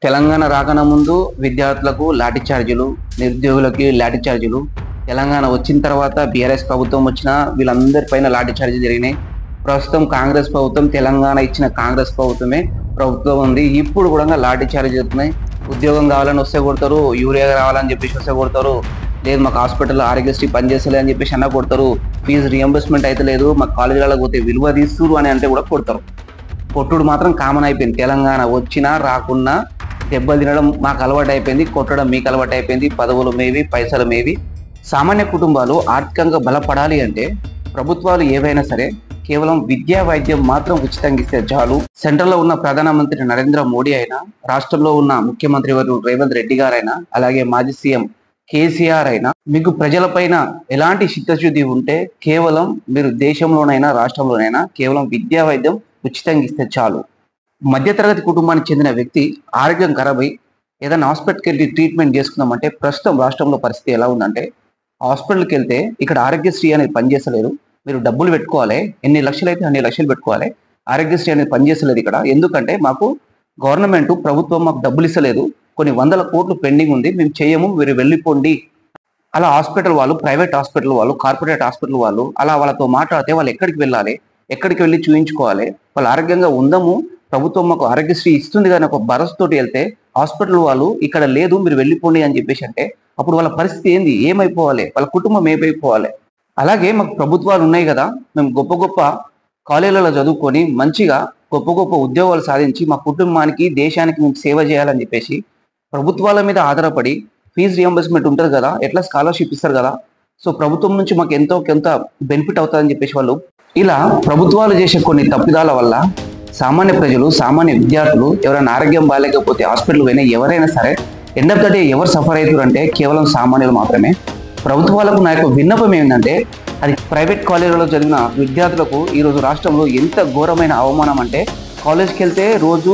తెలంగాణ రాకన ముందు విద్యార్థులకు లాఠీ ఛార్జీలు, నిరుద్యోగులకి లాఠీ ఛార్జీలు. తెలంగాణ వచ్చిన తర్వాత బీఆర్ఎస్ ప్రభుత్వం వచ్చినా వీళ్ళందరిపైన లాఠీ ఛార్జీలు జరిగినాయి. ప్రస్తుతం కాంగ్రెస్ ప్రభుత్వం, తెలంగాణ ఇచ్చిన కాంగ్రెస్ ప్రభుత్వం ఉంది. ఇప్పుడు కూడా లాఠీ ఛార్జీ జరుగుతున్నాయి. ఉద్యోగం కావాలని వస్తే కొడతారు, యూరియా రావాలని చెప్పేసి వస్తే కొడతారు, లేదు మాకు హాస్పిటల్లో ఆరోగ్యశ్రీ పనిచేస్తలే అని చెప్పేసి అన్న కొడతారు, ఫీజు రియంబర్స్మెంట్ అయితే లేదు, మాకు కాలేజీలకు పోతే విలువ తీస్తురు అని అంటే కూడా కొడతారు. కొట్టుడు మాత్రం కామన్ అయిపోయింది. తెలంగాణ వచ్చినా రాకున్నా దెబ్బలు తినడం మాకు అలవాటు అయిపోయింది, కొట్టడం మీకు అలవాటు అయిపోయింది. పదవులు మేవి, పైసలు మేవి. సామాన్య కుటుంబాలు ఆర్థికంగా బలపడాలి అంటే ప్రభుత్వాలు ఏవైనా సరే కేవలం విద్యా వైద్యం మాత్రం ఉచితంగా ఇస్తే చాలు. సెంట్రల్లో ఉన్న ప్రధానమంత్రి నరేంద్ర మోడీ అయినా, రాష్ట్రంలో ఉన్న ముఖ్యమంత్రి రేవంత్ రెడ్డి గారైనా, అలాగే మాజీ సీఎం కేసీఆర్ అయినా, మీకు ప్రజలపైన ఎలాంటి చిత్తశుద్ధి ఉంటే కేవలం మీరు దేశంలోనైనా రాష్ట్రంలోనైనా కేవలం విద్యా వైద్యం ఉచితంగా ఇస్తే చాలు. మధ్యతరగతి కుటుంబానికి చెందిన వ్యక్తి ఆరోగ్యం ఖరాబై ఏదైనా హాస్పిటల్కి వెళ్ళి ట్రీట్మెంట్ చేసుకుందామంటే ప్రస్తుతం రాష్ట్రంలో పరిస్థితి ఎలా ఉందంటే, హాస్పిటల్కి వెళ్తే ఇక్కడ ఆరోగ్యశ్రీ అనేది పనిచేస్తలేదు, మీరు డబ్బులు పెట్టుకోవాలి, ఎన్ని లక్షలు అయితే అన్ని లక్షలు పెట్టుకోవాలి, ఆరోగ్యశ్రీ అనేది పనిచేస్తలేదు ఇక్కడ. ఎందుకంటే మాకు గవర్నమెంట్ ప్రభుత్వం మాకు డబ్బులు ఇస్తలేదు, కొన్ని వందల కోట్లు పెండింగ్ ఉంది, మేము చేయము, మీరు వెళ్ళిపోండి. అలా హాస్పిటల్ వాళ్ళు, ప్రైవేట్ హాస్పిటల్ వాళ్ళు, కార్పొరేట్ హాస్పిటల్ వాళ్ళు అలా వాళ్ళతో మాట్లాడితే వాళ్ళు ఎక్కడికి వెళ్ళాలి, ఎక్కడికి వెళ్ళి చూయించుకోవాలి, వాళ్ళు ఆరోగ్యంగా ఉందాము, ప్రభుత్వం మాకు ఆరోగ్యశ్రీ ఇస్తుంది కానీ ఒక భరోసాతోటి వెళ్తే హాస్పిటల్ వాళ్ళు ఇక్కడ లేదు మీరు వెళ్ళిపోండి అని చెప్పేసి అంటే అప్పుడు వాళ్ళ పరిస్థితి ఏంది, ఏమైపోవాలి, వాళ్ళ కుటుంబం ఏమైపోవాలి. అలాగే మాకు ప్రభుత్వాలు ఉన్నాయి కదా, మేము గొప్ప గొప్ప కాలేజీలలో చదువుకొని మంచిగా గొప్ప గొప్ప ఉద్యోగాలు సాధించి మా కుటుంబానికి, దేశానికి మేము సేవ చేయాలని చెప్పేసి ప్రభుత్వాల మీద ఆధారపడి ఫీజు రియంబర్స్మెంట్ ఉంటుంది కదా, ఎట్లా స్కాలర్షిప్ ఇస్తారు కదా, సో ప్రభుత్వం నుంచి మాకు ఎంతో కొంత బెనిఫిట్ అవుతుందని చెప్పేసి వాళ్ళు ఇలా ప్రభుత్వాలు చేసే కొన్ని తప్పిదాల వల్ల సామాన్య ప్రజలు, సామాన్య విద్యార్థులు ఎవరైనా ఆరోగ్యం బాగాలేకపోతే హాస్పిటల్ పోయినా ఎవరైనా సరే ఎండ్ ఆఫ్ ద డే ఎవరు సఫర్ అవుతారు అంటే కేవలం సామాన్యులు మాత్రమే. ప్రభుత్వాలకు నా యొక్క విన్నపం ఏంటంటే, అది ప్రైవేట్ కాలేజీలో చదివిన విద్యార్థులకు ఈరోజు రాష్ట్రంలో ఎంత ఘోరమైన అవమానం అంటే, కాలేజ్కి వెళ్తే రోజు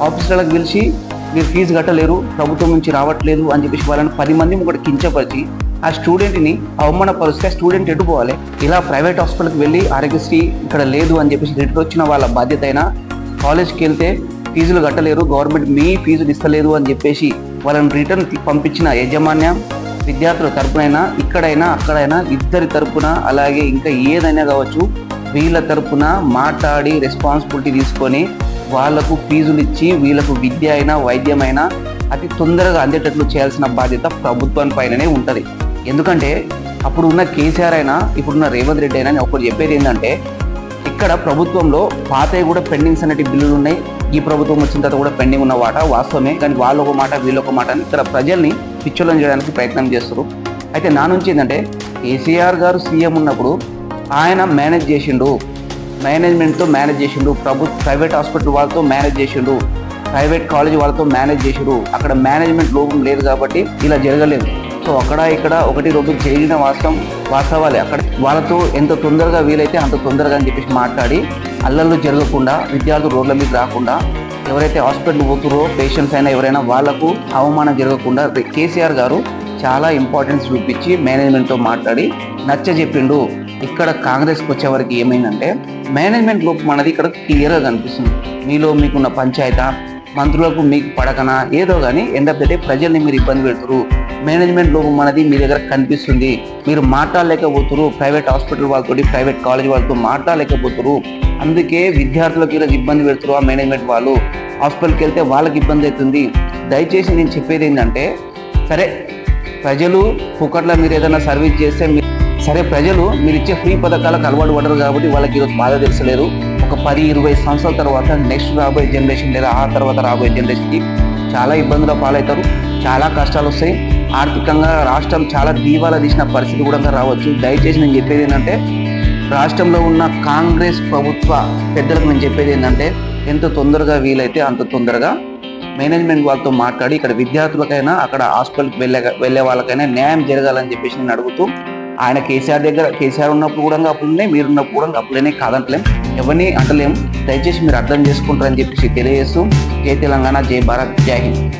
ఆఫీసులకు పిలిచి మీరు ఫీజు కట్టలేరు, ప్రభుత్వం నుంచి రావట్లేదు అని చెప్పేసి వాళ్ళని 10 మంది కూడా కించపరిచి ఆ స్టూడెంట్ని అవమానపరిస్తే స్టూడెంట్ ఎటుపోవాలి. ఇలా ప్రైవేట్ హాస్పిటల్కి వెళ్ళి ఆరోగ్యశ్రీ ఇక్కడ లేదు అని చెప్పేసి రిటర్న్ వచ్చిన వాళ్ళ బాధ్యత అయినా, కాలేజ్కి వెళ్తే ఫీజులు కట్టలేరు, గవర్నమెంట్ మీ ఫీజులు ఇస్తలేదు అని చెప్పేసి వాళ్ళని రిటర్న్ పంపించిన యాజమాన్యం విద్యార్థుల తరపునైనా, ఇక్కడైనా అక్కడైనా ఇద్దరి తరపున, అలాగే ఇంకా ఏదైనా కావచ్చు, వీళ్ళ తరపున మాట్లాడి రెస్పాన్సిబిలిటీ తీసుకొని వాళ్లకు ఫీజులు ఇచ్చి వీళ్ళకు విద్య అయినా వైద్యమైనా అతి తొందరగా అందేటట్లు చేయాల్సిన బాధ్యత ప్రభుత్వం పైననే ఉంటుంది. ఎందుకంటే అప్పుడు ఉన్న కేసీఆర్ అయినా ఇప్పుడున్న రేవంత్ రెడ్డి అయినా ఒకటి చెప్పేది ఏంటంటే, ఇక్కడ ప్రభుత్వంలో పాతవి కూడా పెండింగ్స్ అనేటి బిల్లులు ఉన్నాయి, ఈ ప్రభుత్వం వచ్చిన తర్వాత కూడా పెండింగ్ ఉన్న వాట వాస్తవమే, కానీ వాళ్ళు ఒక మాట వీళ్ళు ఒక మాట అని ఇక్కడ ప్రజల్ని పిచ్చోళ్ళని చేయడానికి ప్రయత్నం చేస్తారు. అయితే నా నుంచి ఏంటంటే, కేసీఆర్ గారు సీఎం ఉన్నప్పుడు ఆయన మేనేజ్ చేసిండు, మేనేజ్మెంట్తో మేనేజ్ చేసిండు, ప్రైవేట్ హాస్పిటల్ వాళ్ళతో మేనేజ్ చేసిండు, ప్రైవేట్ కాలేజ్ వాళ్ళతో మేనేజ్ చేసిండు. అక్కడ మేనేజ్మెంట్ లోపం లేదు కాబట్టి ఇలా జరగలేదు. సో అక్కడ ఇక్కడ 1-2 జరిగిన వాస్తవాలే. అక్కడ వాళ్ళతో ఎంత తొందరగా వీలైతే అంత తొందరగా అని చెప్పేసి మాట్లాడి అల్లర్లు జరగకుండా, విద్యార్థులు రోడ్ల మీద రాకుండా, ఎవరైతే హాస్పిటల్ పోతురో పేషెంట్స్ అయినా ఎవరైనా వాళ్లకు అవమానం జరగకుండా కేసీఆర్ గారు చాలా ఇంపార్టెన్స్ చూపించి మేనేజ్మెంట్తో మాట్లాడి నచ్చజెప్పిండు. ఇక్కడ కాంగ్రెస్కి వచ్చేవరకు ఏమైందంటే, మేనేజ్మెంట్ లోపం అనేది ఇక్కడ క్లియర్గా కనిపిస్తుంది. మీకున్న పంచాయతీ మంత్రులకు మీకు పడకనా ఏదో కానీ ఎండ్ ఆఫ్ ద డే ప్రజల్ని మీరు ఇబ్బంది పెడుతురు. మేనేజ్మెంట్ లోపం అనేది మీ దగ్గర కనిపిస్తుంది. మీరు మాట్లాడలేకపోతురు, ప్రైవేట్ హాస్పిటల్ వాళ్ళతో, ప్రైవేట్ కాలేజ్ వాళ్ళతో మాట్లాడలేకపోతురు. అందుకే విద్యార్థులకు ఈరోజు ఇబ్బంది పెడుతురు. ఆ మేనేజ్మెంట్ వాళ్ళు హాస్పిటల్కి వెళ్తే వాళ్ళకి ఇబ్బంది అవుతుంది. దయచేసి నేను చెప్పేది ఏంటంటే, సరే ప్రజలు పుక్కట్లో మీరు ఏదైనా సర్వీస్ చేస్తే సరే, ప్రజలు మీరు ఇచ్చే ఫ్రీ పథకాలకు అలవాటు పడరు కాబట్టి వాళ్ళకి ఈరోజు బాధ తెలుసలేరు. ఒక 10-20 సంవత్సరాల తర్వాత నెక్స్ట్ రాబోయే జనరేషన్ లేదా ఆ తర్వాత రాబోయే జనరేషన్కి చాలా ఇబ్బందుల పాలవుతారు, చాలా కష్టాలు వస్తాయి. ఆర్థికంగా రాష్ట్రం చాలా దీవాలా తీసిన పరిస్థితి కూడా రావచ్చు. దయచేసి నేను చెప్పేది ఏంటంటే, రాష్ట్రంలో ఉన్న కాంగ్రెస్ ప్రభుత్వ పెద్దలకు నేను చెప్పేది ఏంటంటే, ఎంత తొందరగా వీలైతే అంత తొందరగా మేనేజ్మెంట్ వాళ్ళతో మాట్లాడి ఇక్కడ విద్యార్థులకైనా, అక్కడ హాస్పిటల్కి వెళ్ళే వాళ్ళకైనా న్యాయం జరగాలని చెప్పేసి నేను అడుగుతూ, ఆయన కేసీఆర్ ఉన్నప్పుడు కూడా అప్పుడునే, మీరున్నప్పుడు కూడా అప్పుడునే, కాదంటలేం, ఎవరిని అంటలేం. దయచేసి మీరు అర్థం చేసుకుంటారని చెప్పేసి తెలియజేస్తూ, జై తెలంగాణ, జై భారత్, జై హింద్.